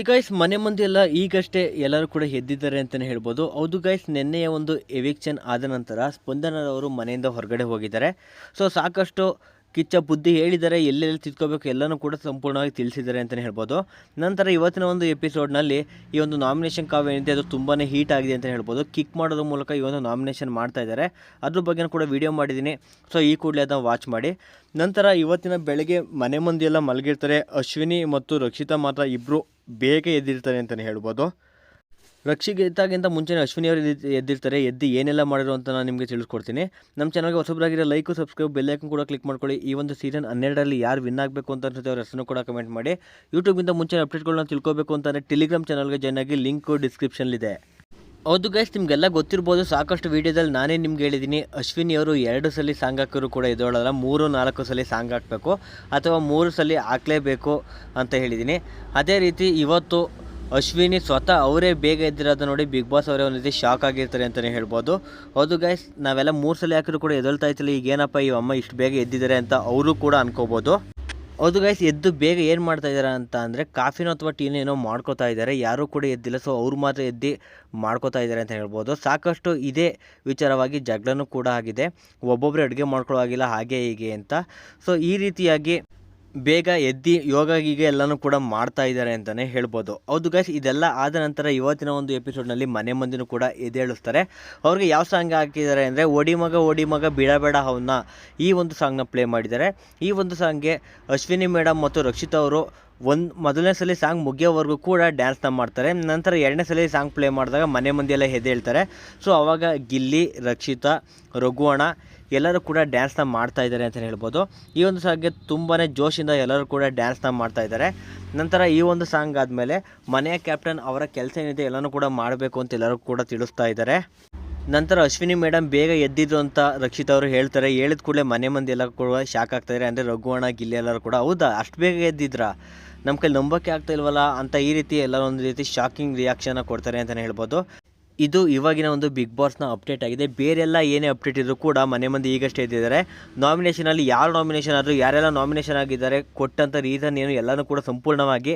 Guys ಮನೆ ಮಂದಿ ಎಲ್ಲ ಈಗಷ್ಟೇ ಎಲ್ಲರೂ ಕೂಡ ಎದ್ದಿದ್ದಾರೆ ಅಂತಲೇ ಹೇಳ್ಬೋದು. ಹೌದು ಗೈಸ್, ನಿನ್ನೆಯ ಒಂದು ಎವಿಕ್ಷನ್ ಆದ ನಂತರ ಸ್ಪಂದನರವರು ಮನೆಯಿಂದ ಹೊರಗಡೆ ಹೋಗಿದ್ದಾರೆ. ಸೊ ಸಾಕಷ್ಟು ಕಿಚ್ಚ ಬುದ್ಧಿ ಹೇಳಿದ್ದಾರೆ, ಎಲ್ಲೆಲ್ಲಿ ತಿದ್ಕೋಬೇಕು ಎಲ್ಲನೂ ಕೂಡ ಸಂಪೂರ್ಣವಾಗಿ ತಿಳಿಸಿದ್ದಾರೆ ಅಂತಲೇ ಹೇಳ್ಬೋದು. ನಂತರ ಇವತ್ತಿನ ಒಂದು ಎಪಿಸೋಡ್ನಲ್ಲಿ ಈ ಒಂದು ನಾಮಿನೇಷನ್ ಕಾವ್ ಏನಿದೆ ಅದು ತುಂಬಾ ಹೀಟ್ ಆಗಿದೆ ಅಂತ ಹೇಳ್ಬೋದು. ಕಿಕ್ ಮಾಡೋದ್ರ ಮೂಲಕ ಈ ಒಂದು ನಾಮಿನೇಷನ್ ಮಾಡ್ತಾ ಇದ್ದಾರೆ. ಅದ್ರ ಬಗ್ಗೆ ಕೂಡ ವಿಡಿಯೋ ಮಾಡಿದ್ದೀನಿ. ಸೊ ಈ ಕೂಡಲೇ ಅದನ್ನು ವಾಚ್ ಮಾಡಿ. ನಂತರ ಇವತ್ತಿನ ಬೆಳಗ್ಗೆ ಮನೆ ಮಂದಿ ಎಲ್ಲ ಮಲಗಿರ್ತಾರೆ. ಅಶ್ವಿನಿ ಮತ್ತು ರಕ್ಷಿತಾ ಮಾತ್ರ ಇಬ್ಬರು ಬೇಗ ಎದ್ದಿರ್ತಾರೆ ಅಂತಲೇ ಹೇಳ್ಬೋದು. ರಕ್ಷಿತಾಗಿಂತ ಮುಂಚೆ ಅಶ್ವಿನಿ ಅವರು ಎದ್ದಿರ್ತಾರೆ. ಎದ್ದು ಏನೆಲ್ಲ ಮಾಡಿರೋ ಅಂತ ನಾನು ನಿಮಗೆ ತಿಳಿಸ್ಕೊಡ್ತೀನಿ. ನಮ್ಮ ಚಾನಲ್ಗೆ ಹೊಸಬರಾಗಿರೋ ಲೈಕು, ಸಬ್ಸ್ಕ್ರೈಬ್, ಬೆಲ್ಲೈಕನ್ ಕೂಡ ಕ್ಲಿಕ್ ಮಾಡ್ಕೊಳ್ಳಿ. ಈ ಒಂದು ಸೀಸನ್ 12ರಲ್ಲಿ ಯಾರು ವಿನ್ ಆಗಬೇಕು ಅಂತ ಅನ್ಸುತ್ತೆ ಅವ್ರ ಹೆಸರನ್ನು ಕೂಡ ಕಮೆಂಟ್ ಮಾಡಿ. ಯೂಟ್ಯೂಬಿಂದ ಮುಂಚೆ ಅಪ್ಡೇಟ್ಗಳನ್ನ ತಿಳ್ಕೊಬೇಕು ಅಂತಂದರೆ ಟೆಲಿಗ್ರಾಮ್ ಚಾನಲ್ಗೆ ಜಾಯ್ನ್ ಆಗಿ, ಲಿಂಕು ಡಿಸ್ಕ್ರಿಪ್ಷನ್ಲಿದೆ. ಹೌದು ಗೈಸ್, ನಿಮಗೆಲ್ಲ ಗೊತ್ತಿರ್ಬೋದು, ಸಾಕಷ್ಟು ವೀಡಿಯೋದಲ್ಲಿ ನಾನೇ ನಿಮ್ಗೆ ಹೇಳಿದ್ದೀನಿ, ಅಶ್ವಿನಿ ಅವರು 2 ಸಲ ಸಾಂಗ್ ಹಾಕೋರು ಕೂಡ ಎದ್ದೇಳಲ್ಲ, 3-4 ಸಲ ಸಾಂಗ್ ಹಾಕಬೇಕು ಅಥವಾ 3 ಸಲ ಹಾಕಲೇಬೇಕು ಅಂತ ಹೇಳಿದ್ದೀನಿ. ಅದೇ ರೀತಿ ಇವತ್ತು ಅಶ್ವಿನಿ ಸ್ವತಃ ಅವರೇ ಬೇಗ ಎದ್ದಿರೋದು ನೋಡಿ ಬಿಗ್ ಬಾಸ್ ಅವರೇ ಒಂದು ರೀತಿ ಶಾಕ್ ಆಗಿರ್ತಾರೆ ಅಂತಲೇ ಹೇಳ್ಬೋದು. ಹೌದು ಗೈಸ್, ನಾವೆಲ್ಲ 3 ಸಲ ಹಾಕಿದ್ರು ಕೂಡ ಎದ್ದೇಳ್ತಾ ಇತ್ತಿಲ್ಲ, ಈಗೇನಪ್ಪ ಈ ಅಮ್ಮ ಇಷ್ಟು ಬೇಗ ಎದ್ದಿದ್ದಾರೆ ಅಂತ ಅವರು ಕೂಡ ಅನ್ಕೋಬೋದು. ಹೌದು ಗೈಸ್, ಎದ್ದು ಬೇಗ ಏನು ಮಾಡ್ತಾ ಇದ್ದಾರೆ ಅಂತ ಅಂದರೆ ಕಾಫಿನೋ ಅಥವಾ ಟೀನೋ ಏನೋ ಮಾಡ್ಕೋತಾ ಇದ್ದಾರೆ. ಯಾರೂ ಕೂಡ ಎದ್ದಿಲ್ಲ, ಸೊ ಅವ್ರು ಮಾತ್ರ ಎದ್ದು ಮಾಡ್ಕೋತಾ ಇದ್ದಾರೆ ಅಂತ ಹೇಳ್ಬೋದು. ಸಾಕಷ್ಟು ಇದೇ ವಿಚಾರವಾಗಿ ಜಗಳನೂ ಕೂಡ ಆಗಿದೆ, ಒಬ್ಬೊಬ್ಬರು ಅಡುಗೆ ಮಾಡ್ಕೊಳ್ಳೋ ಆಗಿಲ್ಲ ಹಾಗೆ ಹೀಗೆ ಅಂತ. ಸೊ ಈ ರೀತಿಯಾಗಿ ಬೇಗ ಎದ್ದು ಯೋಗ ಗೀಗ ಎಲ್ಲನೂ ಕೂಡ ಮಾಡ್ತಾ ಇದ್ದಾರೆ ಅಂತಲೇ ಹೇಳ್ಬೋದು. ಹೌದು ಗೈಸ್, ಇದೆಲ್ಲ ಆದ ನಂತರ ಇವತ್ತಿನ ಒಂದು ಎಪಿಸೋಡ್ನಲ್ಲಿ ಮನೆ ಮಂದಿನೂ ಕೂಡ ಎದ್ದೇಳಿಸ್ತಾರೆ. ಅವ್ರಿಗೆ ಯಾವ ಸಾಂಗ್ ಹಾಕಿದ್ದಾರೆ ಅಂದರೆ ಓಡಿ ಮಗ ಬಿಡಬೇಡ ಅವನ್ನ, ಈ ಒಂದು ಸಾಂಗ್ನ ಪ್ಲೇ ಮಾಡಿದ್ದಾರೆ. ಈ ಒಂದು ಸಾಂಗ್ಗೆ ಅಶ್ವಿನಿ ಮೇಡಮ್ ಮತ್ತು ರಕ್ಷಿತಾ ಅವರು ಮೊದಲನೇ ಸಲ ಸಾಂಗ್ ಮುಗಿಯೋವರೆಗೂ ಕೂಡ ಡ್ಯಾನ್ಸ್ನ ಮಾಡ್ತಾರೆ. ನಂತರ 2ನೇ ಸಲ ಸಾಂಗ್ ಪ್ಲೇ ಮಾಡಿದಾಗ ಮನೆ ಮಂದಿಯೆಲ್ಲ ಎದ್ದೇಳ್ತಾರೆ. ಸೊ ಆವಾಗ ಗಿಲ್ಲಿ, ರಕ್ಷಿತಾ, ರಘುವಣ ಎಲ್ಲರೂ ಕೂಡ ಡ್ಯಾನ್ಸ್ನ ಮಾಡ್ತಾ ಇದ್ದಾರೆ ಅಂತಲೇ ಹೇಳ್ಬೋದು. ಈ ಒಂದು ಸಾಂಗ್ಗೆ ತುಂಬಾ ಜೋಶಿಂದ ಎಲ್ಲರೂ ಕೂಡ ಡ್ಯಾನ್ಸ್ನ ಮಾಡ್ತಾ ಇದ್ದಾರೆ. ನಂತರ ಈ ಒಂದು ಸಾಂಗ್ ಆದಮೇಲೆ ಮನೆಯ ಕ್ಯಾಪ್ಟನ್ ಅವರ ಕೆಲಸ ಏನಿದೆ ಎಲ್ಲನೂ ಕೂಡ ಮಾಡಬೇಕು ಅಂತ ಎಲ್ಲರೂ ಕೂಡ ತಿಳಿಸ್ತಾ ಇದ್ದಾರೆ. ನಂತರ ಅಶ್ವಿನಿ ಮೇಡಮ್ ಬೇಗ ಎದ್ದಿದ್ರು ಅಂತ ರಕ್ಷಿತ್ ಅವರು ಹೇಳ್ತಾರೆ. ಹೇಳಿದ ಕೂಡಲೇ ಮನೆ ಮಂದಿ ಎಲ್ಲ ಕೂಡ ಶಾಕ್ ಆಗ್ತಾಯಿದ್ದಾರೆ. ಅಂದರೆ ರಘುವಣ, ಗಿಲ್ಲಿ ಎಲ್ಲರೂ ಕೂಡ ಹೌದಾ ಅಷ್ಟು ಬೇಗ ಎದ್ದಿದ್ರಾ, ನಮ್ಮ ಕೈಲಿ ನಂಬೋಕ್ಕೆ ಆಗ್ತಾ ಇಲ್ವಲ್ಲ ಅಂತ ಈ ರೀತಿ ಎಲ್ಲ ಒಂದು ರೀತಿ ಶಾಕಿಂಗ್ ರಿಯಾಕ್ಷನ್ನ ಕೊಡ್ತಾರೆ ಅಂತಲೇ ಹೇಳ್ಬೋದು. ಇದು ಇವಾಗಿನ ಒಂದು ಬಿಗ್ ಬಾಸ್ನ ಅಪ್ಡೇಟ್ ಆಗಿದೆ. ಬೇರೆಲ್ಲ ಏನೇ ಅಪ್ಡೇಟ್ ಇದ್ದರೂ ಕೂಡ ಮನೆ ಮಂದಿ ಈಗಷ್ಟೇ ಎದ್ದಿದ್ದಾರೆ. ನಾಮಿನೇಷನಲ್ಲಿ ಯಾರು ನಾಮಿನೇಷನ್ ಆದರೂ, ಯಾರೆಲ್ಲ ನಾಮಿನೇಷನ್ ಆಗಿದ್ದಾರೆ, ಕೊಟ್ಟಂಥ ರೀಸನ್ ಏನು ಎಲ್ಲನೂ ಕೂಡ ಸಂಪೂರ್ಣವಾಗಿ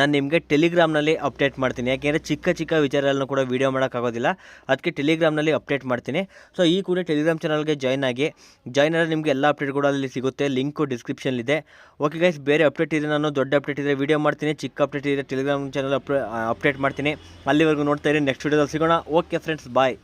ನಾನು ನಿಮಗೆ ಟೆಲಿಗ್ರಾಮ್ನಲ್ಲಿ ಅಪ್ಡೇಟ್ ಮಾಡ್ತೀನಿ. ಯಾಕೆಂದರೆ ಚಿಕ್ಕ ಚಿಕ್ಕ ವಿಚಾರಗಳನ್ನು ಕೂಡ ವೀಡಿಯೋ ಮಾಡೋಕ್ಕಾಗೋದಿಲ್ಲ, ಅದಕ್ಕೆ ಟೆಲಿಗ್ರಾಮ್ನಲ್ಲಿ ಅಪ್ಡೇಟ್ ಮಾಡ್ತೀನಿ. ಸೊ ಈ ಕೂಡ ಟೆಲಿಗ್ರಾಮ್ ಚಾನಲ್ಗೆ ಜಾಯ್ನ್ ಆಗಿ, ಜಾಯ್ನ್ ಆದರೆ ನಿಮಗೆ ಎಲ್ಲ ಅಪ್ಡೇಟ್ ಕೂಡ ಅಲ್ಲಿ ಸಿಗುತ್ತೆ, ಲಿಂಕು ಡಿಸ್ಕ್ರಿಪ್ಷನ್ಲಿದೆ. ಓಕೆ ಗೈಸ್, ಬೇರೆ ಅಪ್ಡೇಟ್ ಇದೆ, ನಾನು ದೊಡ್ಡ ಅಪ್ಡೇಟ್ ಇದ್ದರೆ ವೀಡಿಯೋ ಮಾಡ್ತೀನಿ, ಚಿಕ್ಕ ಅಪ್ಡೇಟ್ ಇದೆ ಟೆಲಿಗ್ರಾಮ್ ಚಾನಲ್ ಅಪ್ಡೇಟ್ ಮಾಡ್ತೀನಿ. ಅಲ್ಲಿವರೆಗೂ ನೋಡ್ತಾ ಇರಿ, ನೆಕ್ಸ್ಟ್ ವೀಡಿಯೋದಲ್ಲಿ ಸಿಗೋಣ. ಓಕೆ ಫ್ರೆಂಡ್ಸ್, ಬಾಯ್.